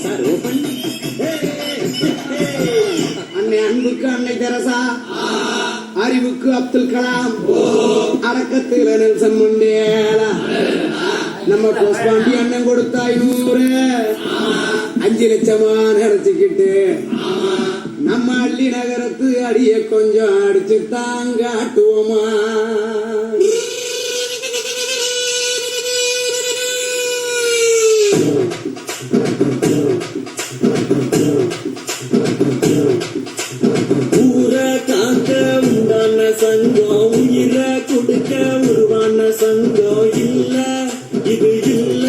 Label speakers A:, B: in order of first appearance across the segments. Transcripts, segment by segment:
A: Sir open. அன்னை அன்புக்கு அன்னை தெரசா, அறிவுக்கு அப்துல் கலாம், அடக்கத்தில் நெல்சன் மண்டேலா, நம்ம கோஸ்பாண்டி அண்ணன் கொடுத்த 500 5 லட்சமா நினைச்சுக்கிட்டு நம்ம அள்ளி நகரத்து அடிய கொஞ்சம் அடிச்சு தாங்க ஆட்டுவோமா. ஊரை காக்க உண்டான சங்கம், உயிரை கொடுக்க உருவான சங்கம். இல்ல இது இல்ல,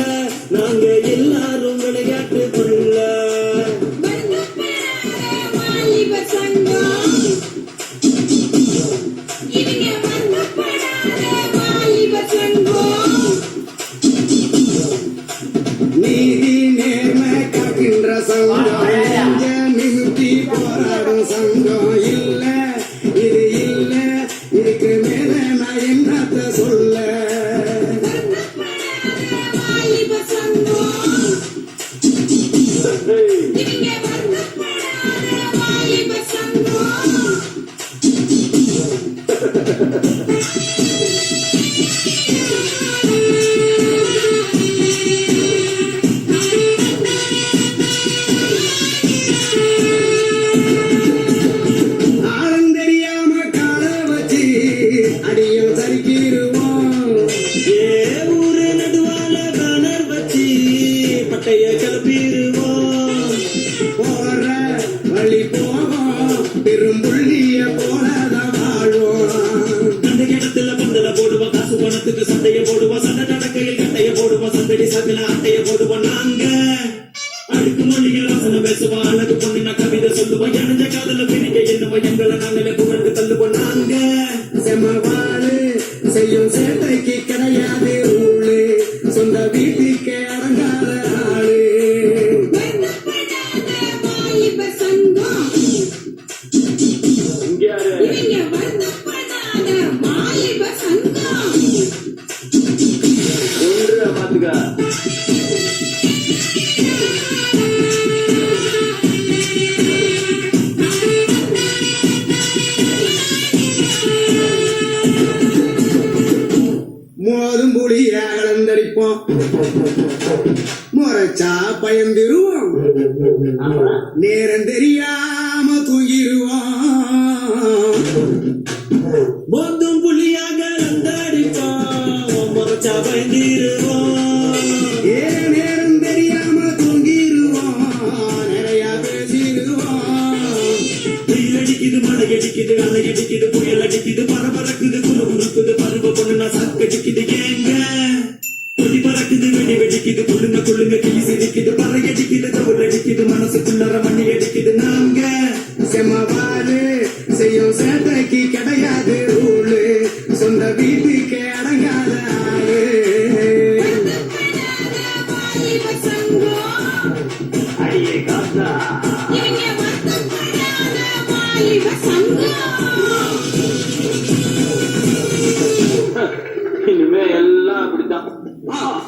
A: நாங்க எல்லாரும் விளையாட்டுக்குள்ள. நீதி நேர்மை காக்கின்ற சங்கம், நிமித்தி போராடும் சங்கம். இல்ல இது இல்ல, இதுக்கு மேல நான் என்னத்த சொல்ல. அடியில் தரிக்கிடுவோம். ஊரு நடுவால பேனர் வச்சு பட்டைய கிளப்பிடுவோம். போற வழி போவோம், பெரும்புள்ளிய போலதான் வாழ்வோம். அந்த இடத்துல பந்தல போடுவோம், காசு பணத்துக்கு சண்டைய போடுவோம். சண்டை நடக்கையில் கட்டைய போடுவோம், சந்தடி சாக்கில அட்டைய போடுவோம். நாங்க அடுக்கு மொழிகள் வசனம் பேசுவோம், அழகு பொண்ணு கவிதை சொல்லுவோம். இணைஞ்ச காதல பிரிக்க என்னவோ எங்களை நாங்களே புகழ்ந்து தள்ளுவோம். நாங்க செம்மவாழு செய்யும் சேட்டைக்கு கிடையாது ஊழு, சொந்த வீட்டுக்கு அடங்காத ஆளு. ஒன்று பாத்துக்கா. மோதும் புளிய கலந்தடிப்போம், முறைச்சா பயந்துருவோம். நேரம் தெரியாம தூங்கிடுவோம். மோதும் புளியா கலந்தடிப்போம், முறைச்சா பயந்துருவோம். நேரம் தெரியாம தூங்கிடுவோம், நிறைய பேசிடுவோம். வெயில் அடிக்குது, மழை அடிக்குது, அலை அடிக்குது, புயல் அடிக்குது, பரபரக்குது, குறு குறுக்குது, பருவ பொண்ணு சாக்கடிக்குது. ஏங்க கொடி பறக்குது, வெடி வெடிக்குது, குழுங்க குழுங்க கிளி சிரிக்குது, பறை அடிக்குது, தவறு அடிக்குது, மனசுக்குள்ளற மண்ணி அடிக்குது. நாங்க செம்மவாறு செய்யும் சேட்டைக்கு கிடையாது ஊழு, சொந்த வீட்டுக்கு